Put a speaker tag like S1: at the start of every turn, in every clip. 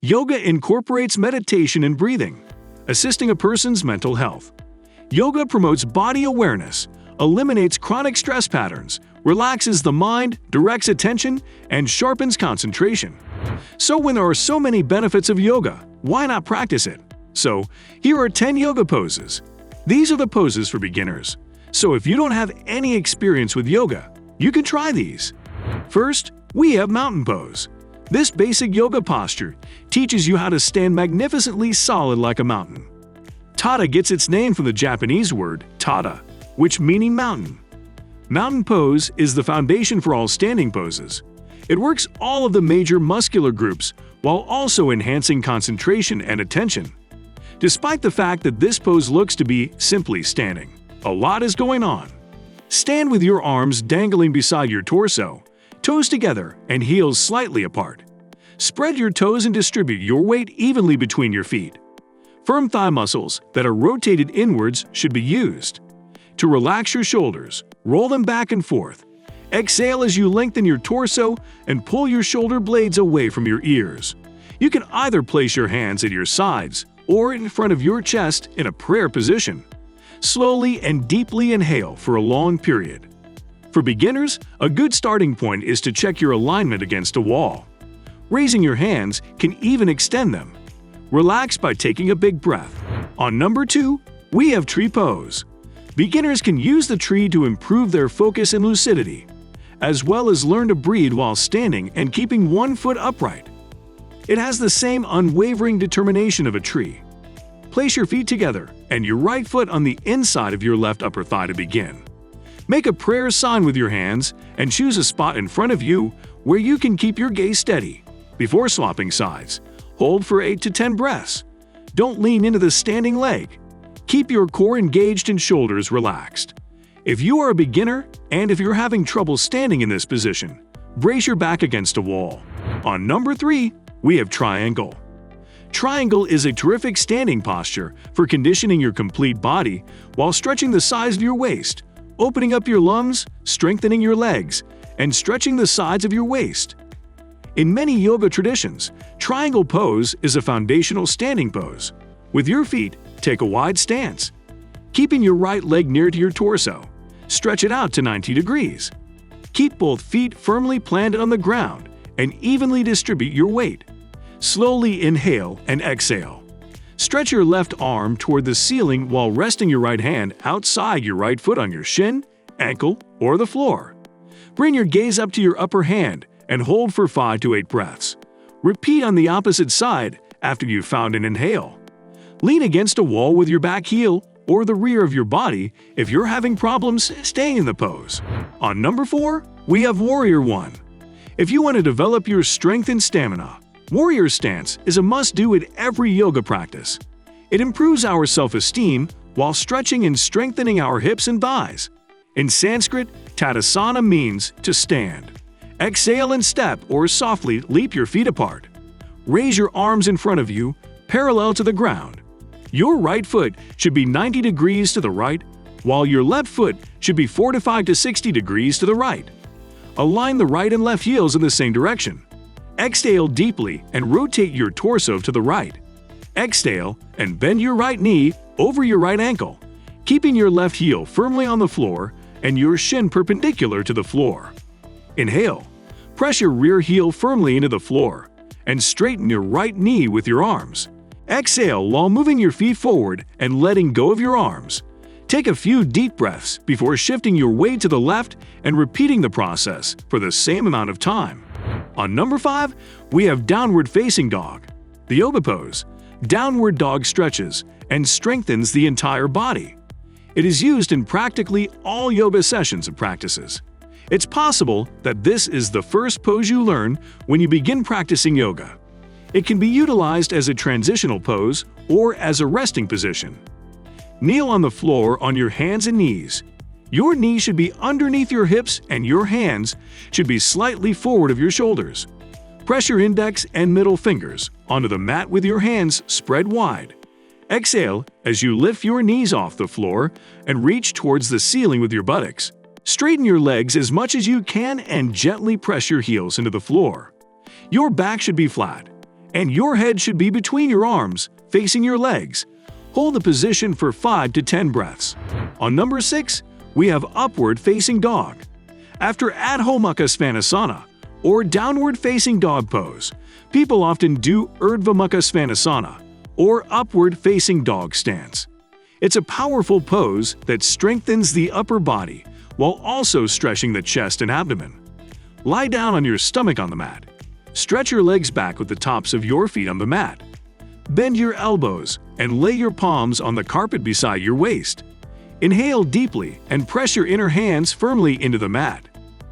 S1: Yoga incorporates meditation and breathing, assisting a person's mental health. Yoga promotes body awareness, eliminates chronic stress patterns, relaxes the mind, directs attention, and sharpens concentration. So when there are so many benefits of yoga, why not practice it? So, here are 10 yoga poses. These are the poses for beginners. So if you don't have any experience with yoga, you can try these. First, we have mountain pose. This basic yoga posture teaches you how to stand magnificently solid like a mountain. Tada gets its name from the Japanese word tada, which meaning mountain. Mountain pose is the foundation for all standing poses. It works all of the major muscular groups while also enhancing concentration and attention. Despite the fact that this pose looks to be simply standing, a lot is going on. Stand with your arms dangling beside your torso, toes together and heels slightly apart. Spread your toes and distribute your weight evenly between your feet. Firm thigh muscles that are rotated inwards should be used. To relax your shoulders, roll them back and forth. Exhale as you lengthen your torso and pull your shoulder blades away from your ears. You can either place your hands at your sides or in front of your chest in a prayer position. Slowly and deeply inhale for a long period. For beginners, a good starting point is to check your alignment against a wall. Raising your hands can even extend them. Relax by taking a big breath. On number 2, we have tree pose. Beginners can use the tree to improve their focus and lucidity, as well as learn to breathe while standing and keeping one foot upright. It has the same unwavering determination of a tree. Place your feet together and your right foot on the inside of your left upper thigh to begin. Make a prayer sign with your hands and choose a spot in front of you where you can keep your gaze steady. Before swapping sides, hold for 8 to 10 breaths. Don't lean into the standing leg. Keep your core engaged and shoulders relaxed. If you are a beginner and if you're having trouble standing in this position, brace your back against a wall. On number 3, we have triangle. Triangle is a terrific standing posture for conditioning your complete body while stretching the size of your waist, opening up your lungs, strengthening your legs, and stretching the sides of your waist. In many yoga traditions, triangle pose is a foundational standing pose. With your feet, take a wide stance. Keeping your right leg near to your torso, stretch it out to 90 degrees. Keep both feet firmly planted on the ground and evenly distribute your weight. Slowly inhale and exhale. Stretch your left arm toward the ceiling while resting your right hand outside your right foot on your shin, ankle, or the floor. Bring your gaze up to your upper hand and hold for 5 to 8 breaths. Repeat on the opposite side after you've found an inhale. Lean against a wall with your back heel or the rear of your body if you're having problems staying in the pose. On number 4, we have Warrior 1. If you want to develop your strength and stamina, Warrior stance is a must-do at every yoga practice. It improves our self-esteem while stretching and strengthening our hips and thighs. In Sanskrit, Tadasana means to stand. Exhale and step or softly leap your feet apart. Raise your arms in front of you, parallel to the ground. Your right foot should be 90 degrees to the right, while your left foot should be 45 to 60 degrees to the right. Align the right and left heels in the same direction. Exhale deeply and rotate your torso to the right. Exhale and bend your right knee over your right ankle, keeping your left heel firmly on the floor and your shin perpendicular to the floor. Inhale. Press your rear heel firmly into the floor and straighten your right knee with your arms. Exhale while moving your feet forward and letting go of your arms. Take a few deep breaths before shifting your weight to the left and repeating the process for the same amount of time. On number 5, we have Downward Facing Dog. The yoga pose. Downward dog stretches and strengthens the entire body. It is used in practically all yoga sessions and practices. It's possible that this is the first pose you learn when you begin practicing yoga. It can be utilized as a transitional pose or as a resting position. Kneel on the floor on your hands and knees. Your knees should be underneath your hips and your hands should be slightly forward of your shoulders. Press your index and middle fingers onto the mat with your hands spread wide. Exhale as you lift your knees off the floor and reach towards the ceiling with your buttocks. Straighten your legs as much as you can and gently press your heels into the floor. Your back should be flat. and your head should be between your arms, facing your legs. Hold the position for 5 to 10 breaths. On number 6, we have Upward Facing Dog. After Adho Mukha Svanasana, or Downward Facing Dog pose, people often do Urdhva Mukha Svanasana, or Upward Facing Dog stance. It's a powerful pose that strengthens the upper body while also stretching the chest and abdomen. Lie down on your stomach on the mat. Stretch your legs back with the tops of your feet on the mat. Bend your elbows and lay your palms on the carpet beside your waist. Inhale deeply and press your inner hands firmly into the mat.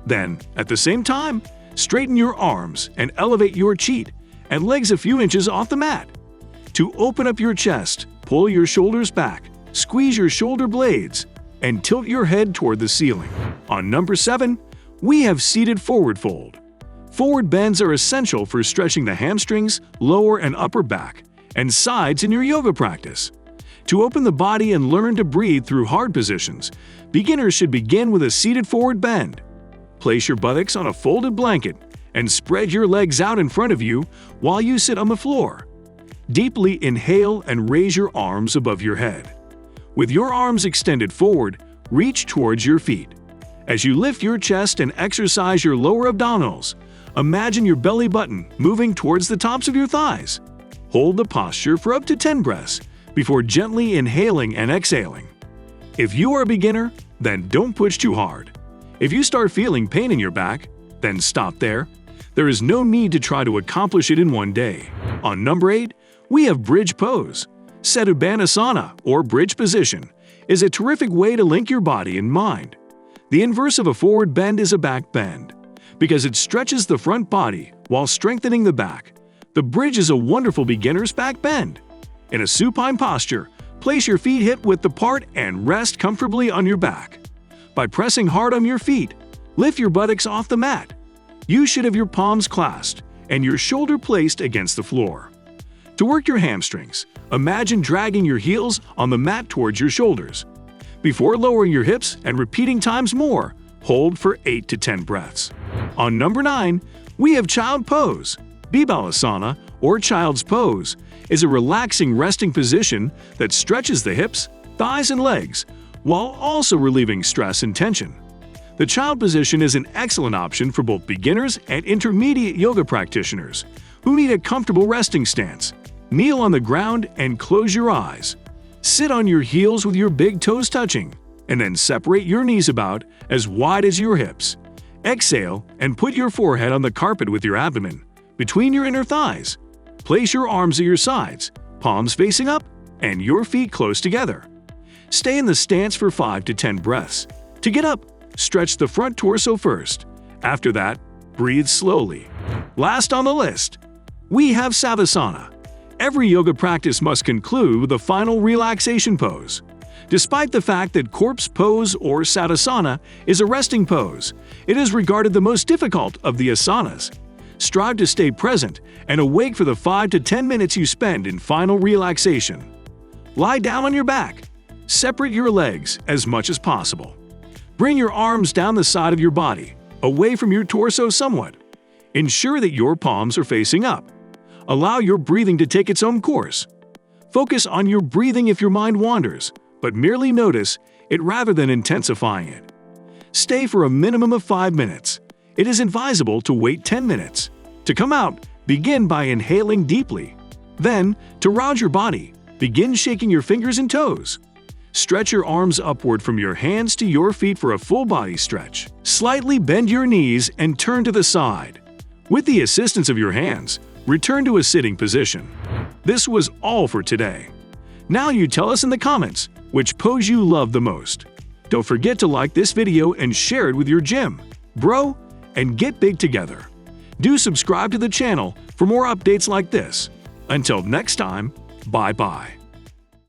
S1: Then, at the same time, straighten your arms and elevate your cheek and legs a few inches off the mat. To open up your chest, pull your shoulders back, squeeze your shoulder blades, and tilt your head toward the ceiling. On number 7, we have Seated Forward Fold. Forward bends are essential for stretching the hamstrings, lower and upper back, and sides in your yoga practice. To open the body and learn to breathe through hard positions, beginners should begin with a seated forward bend. Place your buttocks on a folded blanket and spread your legs out in front of you while you sit on the floor. Deeply inhale and raise your arms above your head. With your arms extended forward, reach towards your feet. As you lift your chest and exercise your lower abdominals, imagine your belly button moving towards the tops of your thighs. Hold the posture for up to 10 breaths before gently inhaling and exhaling. If you are a beginner, then don't push too hard. If you start feeling pain in your back, then stop there. There is no need to try to accomplish it in one day. On number 8, we have Bridge Pose. Sedubhanasana, or bridge position, is a terrific way to link your body and mind. The inverse of a forward bend is a back bend. Because it stretches the front body while strengthening the back, the bridge is a wonderful beginner's back bend. In a supine posture, place your feet hip-width apart and rest comfortably on your back. By pressing hard on your feet, lift your buttocks off the mat. You should have your palms clasped and your shoulder placed against the floor. To work your hamstrings, imagine dragging your heels on the mat towards your shoulders. Before lowering your hips and repeating times more, hold for 8 to 10 breaths. On number 9, we have Child Pose. Bibalasana, or Child's Pose, is a relaxing resting position that stretches the hips, thighs, and legs, while also relieving stress and tension. The child position is an excellent option for both beginners and intermediate yoga practitioners who need a comfortable resting stance. Kneel on the ground and close your eyes. Sit on your heels with your big toes touching, and then separate your knees about as wide as your hips. Exhale and put your forehead on the carpet with your abdomen between your inner thighs. Place your arms at your sides, palms facing up, and your feet close together. Stay in the stance for 5 to 10 breaths. To get up, stretch the front torso first. After that, breathe slowly. Last on the list, we have Savasana. Every yoga practice must conclude with a final relaxation pose. Despite the fact that corpse pose or Savasana is a resting pose, it is regarded the most difficult of the asanas. Strive to stay present and awake for the 5 to 10 minutes you spend in final relaxation. Lie down on your back. Separate your legs as much as possible. Bring your arms down the side of your body, away from your torso somewhat. Ensure that your palms are facing up. Allow your breathing to take its own course. Focus on your breathing if your mind wanders, but merely notice it rather than intensifying it. Stay for a minimum of 5 minutes. It is advisable to wait 10 minutes. To come out, begin by inhaling deeply. Then, to round your body, begin shaking your fingers and toes. Stretch your arms upward from your hands to your feet for a full body stretch. Slightly bend your knees and turn to the side. With the assistance of your hands, return to a sitting position. This was all for today. Now you tell us in the comments which pose you love the most. Don't forget to like this video and share it with your gym, bro, and get big together. Do subscribe to the channel for more updates like this. Until next time, bye-bye.